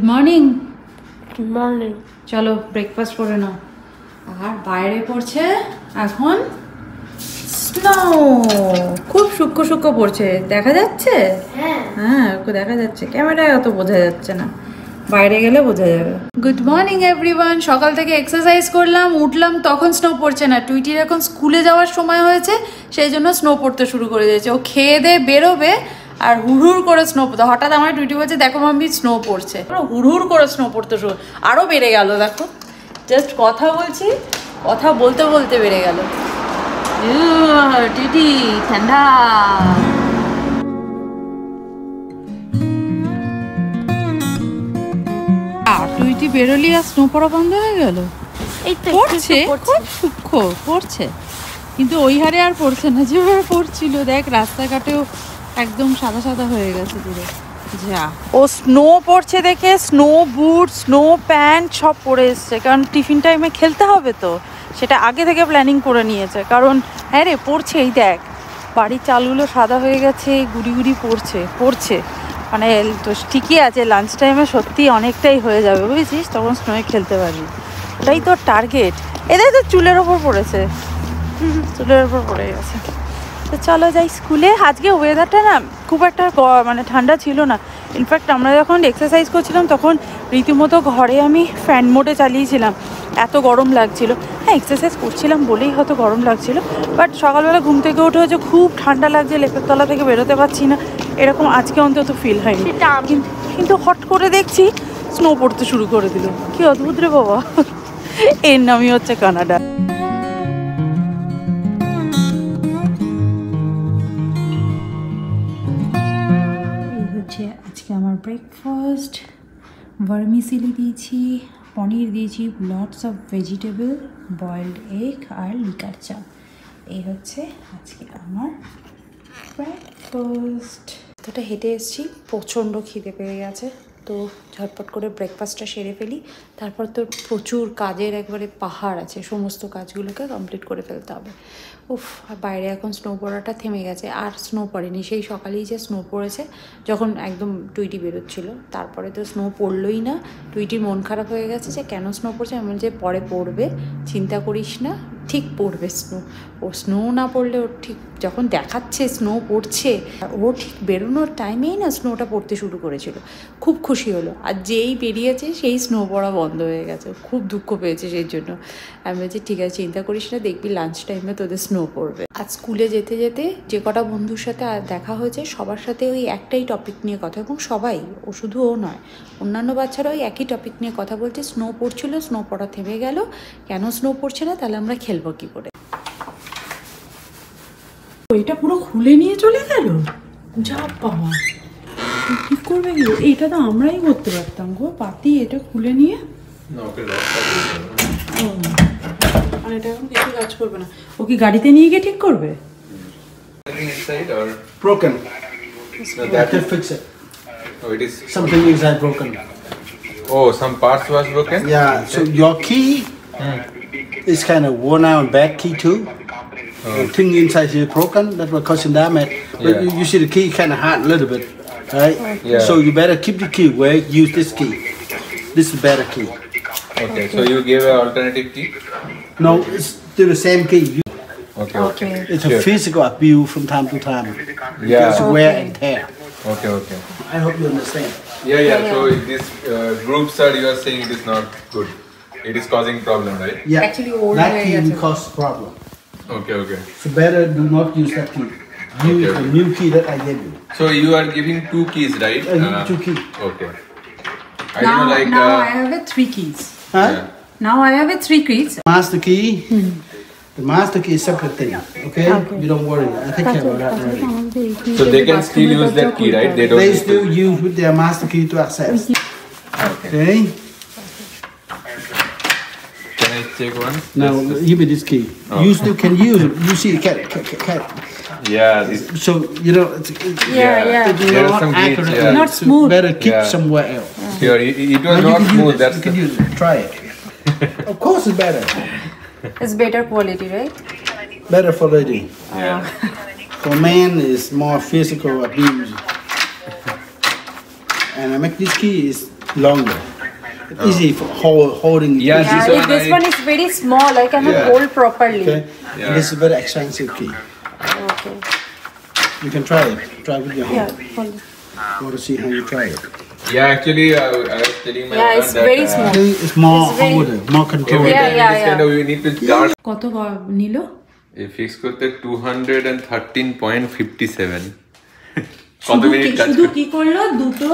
Morning. Good morning. চলো breakfast করে নাও। আর বাইরে পড়ছে এখন স্নো, খুব সূক্ষ্ম সূক্ষ্ম পড়ছে, দেখা যাচ্ছে? হ্যাঁ দেখা যাচ্ছে, ক্যামেরায় অত বোঝা যাচ্ছে না, বাইরে গেলে বোঝা যাবে। Good morning everyone. সকাল থেকে এক্সারসাইজ করলাম, উঠলাম, তখন স্নো পড়ছে না। টুইটির এখন স্কুলে যাওয়ার সময় হয়েছে, সেই জন্য স্নো পড়তে শুরু করে দিয়েছে। ও খেয়ে দিয়ে বেরোবে আর হুড় করে স্নো পড়তে, হঠাৎ আমার টুইটি বলছে দেখো মাম্মি স্নো পড়ছে, হুড় করে স্নো পড়তে শুরু, আরও বেড়ে গেল। দেখো জাস্ট কথা বলছি, কথা বলতে বলতে বেড়ে গেল। টিটি ঠান্ডা। টুইটি বেরোলি আর স্নো পড়া বন্ধ হয়ে গেল। পড়ছে খুব সূক্ষ্ম পড়ছে, কিন্তু ওই হারে আর পড়ছে না যেভাবে পড়ছিল। দেখ রাস্তাঘাটেও একদম সাদা সাদা হয়ে গেছে পুরো। যা ও স্নো পড়ছে দেখে স্নো বুট, স্নো প্যান্ট সব পরে এসছে, কারণ টিফিন টাইমে খেলতে হবে তো, সেটা আগে থেকে প্ল্যানিং করে নিয়েছে। কারণ হ্যাঁ রে পড়ছে, এই দেখ বাড়ির চালগুলো সাদা হয়ে গেছে, গুড়ি গুড়ি পড়ছে মানে তো ঠিকই আছে, লাঞ্চ টাইমে সত্যি অনেকটাই হয়ে যাবে বুঝেছিস, তখন স্নোয়ে খেলতে পারবি। ওটাই তোর টার্গেট। এদের তো চুলের ওপর পড়েছে, চুলের ওপর পড়ে গেছে। তো চলো যাই স্কুলে। আজকে ওয়েদারটা না খুব একটা মানে ঠান্ডা ছিল না। ইনফ্যাক্ট আমরা যখন এক্সারসাইজ করছিলাম তখন রীতিমতো ঘরে আমি ফ্যান মোডে চালিয়েছিলাম, এত গরম লাগছিল। হ্যাঁ এক্সারসাইজ করছিলাম বলেই হয়তো গরম লাগছিল, বাট সকালবেলা ঘুম থেকে উঠে হচ্ছে খুব ঠান্ডা লাগছে, লেপের তলা থেকে বেরোতে পারছি না, এরকম আজকে অন্তত ফিল হয়নি। কিন্তু হট করে দেখছি স্নো পড়তে শুরু করে দিল। কি অদ্ভুত রে বাবা, এর নামই হচ্ছে কানাডা। আজকে আমার ব্রেকফাস্ট ভার্মিসেলি দিয়েছি, পনির দিয়েছি, lots of vegetable, boiled egg আর লিকার চা। এই হচ্ছে আজকে আমার ব্রেকফাস্ট। এতটা হেঁটে এসেছি, প্রচণ্ড খিদে পেয়ে গেছে, তো ঝটপট করে ব্রেকফাস্টটা সেরে ফেলি। তারপর তো প্রচুর কাজের একবারে পাহাড় আছে, সমস্ত কাজগুলোকে কমপ্লিট করে ফেলতে হবে। উফ, বাইরে এখন স্নো পড়াটা থেমে গেছে, আর স্নো পড়েনি। সেই সকালেই যে স্নো পড়েছে যখন একদম টুইটি বেরোচ্ছিলো, তারপরে তো স্নো পড়লোই না। টুইটির মন খারাপ হয়ে গেছে যে কেন স্নো পড়ছে, এমন যে পরে পড়বে, চিন্তা করিস না, ঠিক পড়বে স্নো। ও স্নো না পড়লে ওর ঠিক যখন দেখাচ্ছে স্নো পড়ছে, ও ঠিক বেরোনোর টাইমেই না স্নোটা পড়তে শুরু করেছিল। খুব খুশি হলো, আর যেই বেরিয়েছে সেই স্নো পড়া বন্ধ হয়ে গেছে। খুব দুঃখ পেয়েছে সেই জন্য। আমি বলছি ঠিক আছে চিন্তা করিস না, দেখবি লাঞ্চ টাইমে তোদের স্নো পড়বে। আজ স্কুলে যেতে যেতে যে কটা বন্ধুর সাথে দেখা হয়েছে সবার সাথে ওই একটাই টপিক নিয়ে কথা, এবং সবাই, ও শুধু ও নয়, অন্যান্য বাচ্চারা ওই একই টপিক নিয়ে কথা বলছে। স্নো পড়ছিল, স্নো পড়া থেমে গেল, কেন স্নো পড়ছে না, তাহলে আমরা খেলবো কী করে। এটা পুরো খুলে নিয়ে চলে গেল, যা বাবা কি করবে কি, এইটা তো আমরাই করতে পারতাম গো পাতি, এটা খুলে নিয়ে। মানে এটা এখন কিছু কাজ করবে না, ও কি গাড়িতে নিয়ে গিয়ে ঠিক করবে? Broken. No, that will fix it. Oh, it is something inside broken. Oh, some parts was broken. Yeah. So your key is kind of worn out, bad key too. The thing inside is broken. That will cause some damage. But you see the key kind of hard a little bit, right? Yeah. So you better keep the key where you use this key. This is better key. Okay. So you gave an alternative key. No, it's still the same key. Okay. It's a physical abuse from time to time. It's wear and tear. Okay. I hope you understand. Yeah. So this group sir, you are saying it is not good. It is causing problem, right? Yeah. Actually, old that way key is will cause problem. Okay. So better do not use that key. Use the new key that I gave you. So you are giving 2 keys, right? Two keys. Okay. I don't know, like. Now I have 3 keys. Huh? Yeah. Now I have 3 keys. Master key. The master key is separate thing. Okay? You don't worry. I take care of that already. So they can still use that key, right? They don't. They need to- still use with their master key to access. Okay? Can I check one? Now give me this key. Oh. You still can use it. You see the cat. Yeah. This. So you know it's Yeah. it's There is not some glitch, accurate. yeah. Not So smooth. better keep Yeah. somewhere else. Sure. It was Now not you can smooth. use it. That's You can use it. Try it. Of course it's better. It's better quality, right? Better for lady. Yeah. For man is more physical abuse. And I make this key is longer. Easy for holding. Yeah, Yeah, this one this one is very small. I cannot Yeah. hold properly. Okay. Yeah. And this is a very expensive key. Okay. You can try it. Try with your Yeah. hand. hold it. I want to see how you try it. Yeah, actually, I was telling my Yeah, owner it's that very small. I think it's more It's very- harder, more every controlled. Yeah, time yeah, it is yeah. kind of you need to start. কত নিল? এই fix করতে 213.57 কত minute কাজ শুধু করতে? কি করলো, দুটো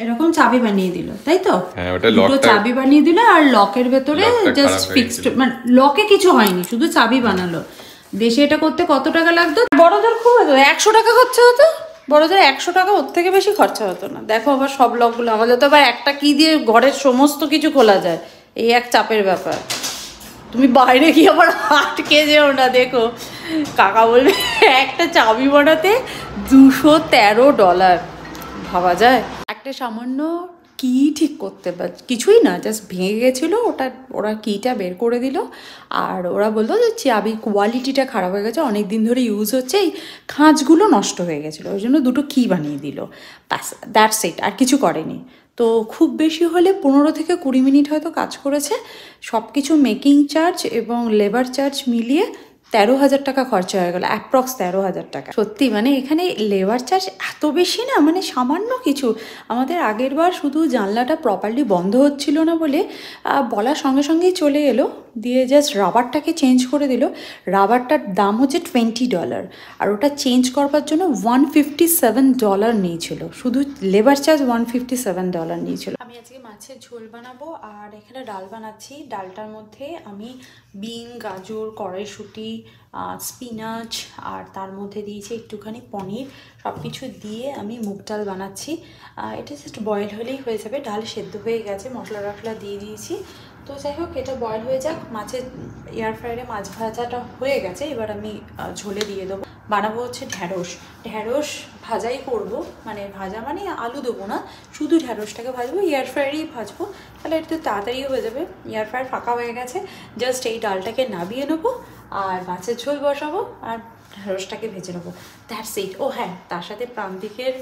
এরকম চাবি বানিয়ে দিল, তাই তো? হ্যাঁ, ওটা দুটো লকটা- চাবি বানিয়ে দিল আর লকের ভেতরে লকটা জাস্ট খারাপ হয়ে ফিক্সড, গেছিল। মানে লকে কিছু হয়নি, শুধু চাবি বানালো। দেশে এটা করতে কত টাকা লাগতো? বড়দের খুব হতো 100 টাকা খরচা হতো, বড়দের 100 টাকা, ওর থেকে বেশি খরচা হতো না। দেখো আবার সব লকগুলো, আমাদের তো আবার একটা কি দিয়ে ঘরের সমস্ত কিছু খোলা যায়, এই এক চাপের ব্যাপার। তুমি বাইরে গিয়ে আবার আটকে যেও না, দেখো কাকা বলবে একটা চাবি বানাতে $213, ভাবা যায়? একটা সামান্য কি ঠিক করতে পার, কিছুই না, জাস্ট ভেঙে গেছিলো ওটা, ওরা কিটা বের করে দিল। আর ওরা বললো যে চাবি কোয়ালিটিটা খারাপ হয়ে গেছে, অনেক দিন ধরে ইউজ হচ্ছে, এই খাঁজগুলো নষ্ট হয়ে গেছিলো, ওই জন্য দুটো কি বানিয়ে দিল, ব্যাস, দ্যাটস ইট, আর কিছু করেনি। তো খুব বেশি হলে 15 থেকে 20 মিনিট হয়তো কাজ করেছে। সব কিছু মেকিং চার্জ এবং লেবার চার্জ মিলিয়ে 13,000 টাকা খরচা হয়ে গেল, অ্যাপ্রক্স 13,000 টাকা। সত্যি মানে এখানে লেবার চার্জ এত বেশি না, মানে সামান্য কিছু। আমাদের আগের বার শুধু জানলাটা প্রপারলি বন্ধ হচ্ছিল না বলে বলার সঙ্গে সঙ্গেই চলে এলো, দিয়ে জাস্ট রাবারটাকে চেঞ্জ করে দিল। রাবারটার দাম হচ্ছে $20, আর ওটা চেঞ্জ করবার জন্য $157 নিয়েছিল, শুধু লেবার চার্জ $157 নিয়েছিল। আমি আজকে মাছের ঝোল বানাবো আর এখানে ডাল বানাচ্ছি। ডালটার মধ্যে আমি বিন, গাজর, কড়াইশুঁটি, স্পিনাচ আর তার মধ্যে দিয়েছি একটুখানি পনির, সব কিছু দিয়ে আমি মুগ ডাল বানাচ্ছি। এটা জাস্ট বয়েল হলেই হয়ে যাবে, ডাল সেদ্ধ হয়ে গেছে, মশলা টশলা দিয়ে দিয়েছি। তো যাই হোক, এটা বয়েল হয়ে যাক। মাছের এয়ার ফ্রায়ারে মাছ ভাজাটা হয়ে গেছে, এবার আমি ঝোলে দিয়ে দেবো। বানাবো হচ্ছে ঢ্যাঁড়স। ঢ্যাঁড়স ভাজাই করব, মানে ভাজা মানে আলু দেবো না, শুধু ঢ্যাঁড়সটাকে ভাজবো, এয়ার ফ্রায়ারেই ভাজবো, তাহলে একটু তাড়াতাড়িও হয়ে যাবে। এয়ার ফ্রায়ার ফাঁকা হয়ে গেছে, জাস্ট এই ডালটাকে নাবিয়ে নেবো আর মাছের ঝোল বসাবো আর ঢ্যাঁড়সটাকে ভেজে নেবো, দ্যাটস ইট। ও হ্যাঁ, তার সাথে প্রান্তিকের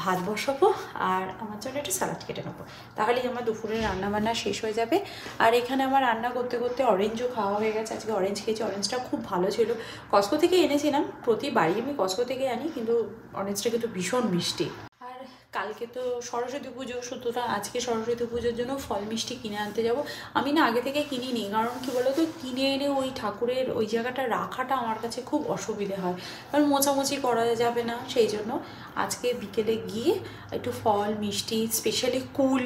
ভাত বসাবো আর আমার জন্য একটু স্যালাড কেটে নেবো, তাহলেই আমার দুপুরের রান্নাবান্না শেষ হয়ে যাবে। আর এখানে আমার রান্না করতে করতে অরেঞ্জও খাওয়া হয়ে গেছে, আজকে অরেঞ্জ খেয়েছি, অরেঞ্জটা খুব ভালো ছিল। কসকো থেকে এনেছিলাম, প্রতিবারই আমি কসকো থেকে আনি, কিন্তু অরেঞ্জটা কিন্তু ভীষণ মিষ্টি। আর কালকে তো সরস্বতী পুজো, সুতরাং আজকে সরস্বতী পুজোর জন্য ফল মিষ্টি কিনে আনতে যাব। আমি না আগে থেকে কিনিনি, কারণ কি বলো তো, কিনে এনে ওই ঠাকুরের ওই জায়গাটা রাখাটা আমার কাছে খুব অসুবিধে হয়, কারণ মোছামুছি করা যাবে না, সেই জন্য আজকে বিকেলে গিয়ে একটু ফল মিষ্টি, স্পেশালি কুল,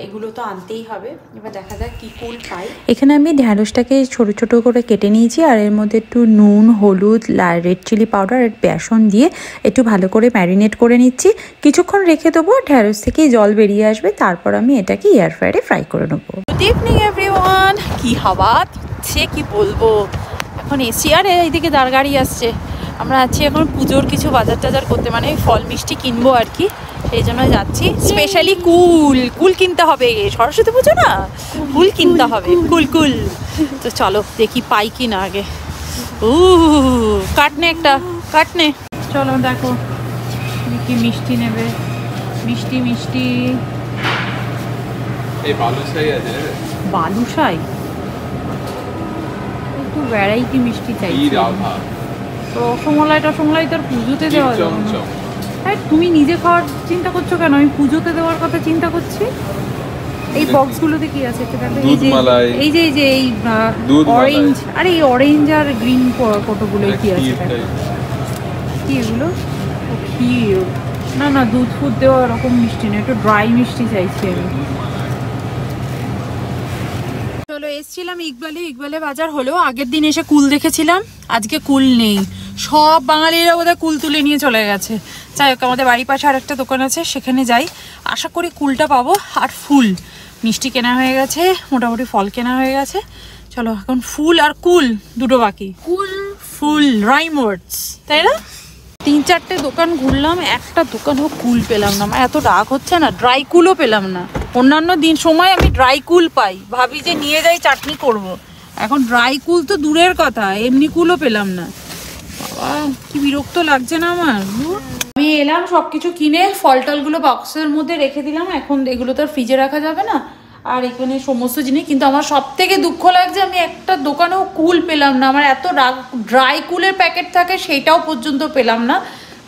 এগুলো তো আনতেই হবে। এবার দেখা যাক কী কুল পাই। এখানে আমি ঢ্যাঁড়সটাকে ছোট ছোট করে কেটে নিয়েছি আর এর মধ্যে একটু নুন, হলুদ, রেড চিলি পাউডার আর বেসন দিয়ে একটু ভালো করে ম্যারিনেট করে নিচ্ছি। কিছুক্ষণ রেখে দেবো, ঢ্যাঁড়স থেকেই জল বেরিয়ে আসবে, তারপর আমি এটাকে এয়ার ফ্রায়ারে ফ্রাই করে নেবো। Good evening everyone. কি হাওয়া দিচ্ছে কি বলবো, এখন এসি আর এইদিকে দাঁড় গাড়ি আসছে। আমরা আছি এখন পুজোর কিছু বাজার টাজার করতে, মানে ফল মিষ্টি কিনবো আর কি, সেই জন্য যাচ্ছি। স্পেশালি কুল কিনতে হবে, সরস্বতী পুজো না, কুল কিনতে হবে, কুল। তো চলো দেখি পাই কি না আগে। কাটনে একটা, কাটনে। চলো দেখো কি মিষ্টি নেবে, মিষ্টি মিষ্টি। এই বালুশাই আছে, বালুশাই, একটু ভ্যারাইটি মিষ্টি চাইছি। রসমালাই টসমলাই তোর পুজোতে দেওয়া যাবে না। হ্যাঁ, তুমি নিজে খাওয়ার চিন্তা করছো কেন, আমি পুজোতে দেওয়ার কথা চিন্তা করছি। এই বক্সগুলোতে কি আছে একটু দেখো, এই যে এই অরেঞ্জ, আরে এই অরেঞ্জ আর গ্রিন কতগুলো কি আছে কি এগুলো, ক্ষীর না, না দুধ ফুড দেওয়া এরকম মিষ্টি না, একটু ড্রাই মিষ্টি চাইছি আমি। চলো এসছিলাম ইকবালে বাজার হলো, আগের দিন এসে কুল দেখেছিলাম, আজকে কুল নেই, সব বাঙালিরা বোধহয় কুল তুলে নিয়ে চলে গেছে। যাই হোক, আমাদের বাড়ির পাশে আর একটা দোকান আছে, সেখানে যাই, আশা করি কুলটা পাবো। আর ফুল মিষ্টি কেনা হয়ে গেছে, মোটামুটি ফল কেনা হয়ে গেছে। চলো এখন ফুল আর কুল দুটো বাকি, ফুল রাইম ওয়ার্ডস, তাই না? 3-4টে দোকান ঘুরলাম, একটা দোকানও কুল পেলাম না, আমার এত রাগ হচ্ছে না, ড্রাই কুলও পেলাম না। অন্যান্য দিন সময় আমি ড্রাই কুল পাই, ভাবি যে নিয়ে যাই চাটনি করব, এখন ড্রাই কুল তো দূরের কথা, এমনি কুলও পেলাম না। বাবা কি বিরক্ত লাগছে না আমার। আমি এলাম সবকিছু কিনে, ফল টলগুলো বক্সের মধ্যে রেখে দিলাম। এখন এগুলো তো আর ফ্রিজে রাখা যাবে না। আর এখানে সমস্ত জিনিস, কিন্তু আমার সব থেকে দুঃখ লাগছে আমি একটা দোকানেও কুল পেলাম না। আমার এত ড্রাই কুলের প্যাকেট থাকে সেটাও পর্যন্ত পেলাম না।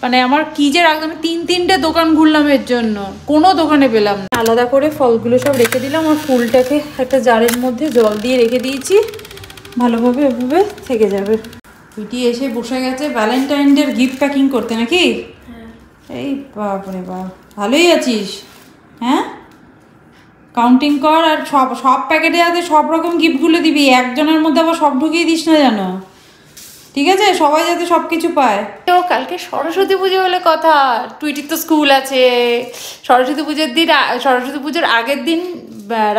মানে আমার কি যে রাখলাম, আমি 3-3টে দোকান ঘুরলাম এর জন্য, কোনো দোকানে পেলাম না। আলাদা করে ফলগুলো সব রেখে দিলাম আর ফুলটাকে একটা জারের মধ্যে জল দিয়ে রেখে দিয়েছি, ভালোভাবে এভাবে থেকে যাবে। তুই এসে বসে গেছে ভ্যালেন্টাইন ডের গিফট প্যাকিং করতে নাকি? এই বাপরে বাপ, ভালোই আছিস। হ্যাঁ, কাউন্টিং কর আর সব সব প্যাকেটে যাতে সব রকম গিফটগুলো দিবি, একজনের মধ্যে আবার সব ঢুকিয়ে দিস না জানো, ঠিক আছে? সবাই যাতে সব কিছু পায়। তো কালকে সরস্বতী পুজো বলে কথা, টুইটির তো স্কুল আছে। সরস্বতী পুজোর দিন, সরস্বতী পুজোর আগের দিন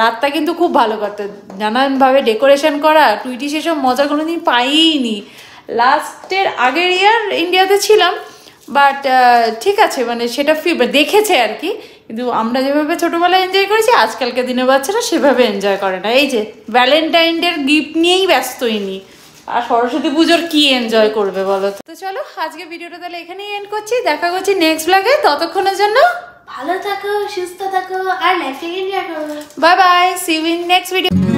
রাতটা কিন্তু খুব ভালো করতে, নানানভাবে ডেকোরেশন করা। টুইটি সেসব মজা কোনো দিন পাইনি। লাস্টের আগের ইয়ার ইন্ডিয়াতে ছিলাম, বাট ঠিক আছে, মানে সেটা দেখেছে আর কি। কিন্তু আমরা যেভাবে ছোটোবেলায় এনজয় করেছি, আজকালকার দিনের বাচ্চারা সেভাবে এনজয় করে না। এই যে ভ্যালেন্টাইন ডের গিফট নিয়েই ব্যস্তই নি, আর সরস্বতী পুজোর কি এনজয় করবে বলো তো? চলো আজকে ভিডিওটা তাহলে এখানেই এন্ড করছি, দেখা করছি নেক্সট ব্লগে। ততক্ষণের জন্য ভালো থাকো, সুস্থ থাকো আর লাইফটাকে এনজয় করো। Bye bye, see you in next video.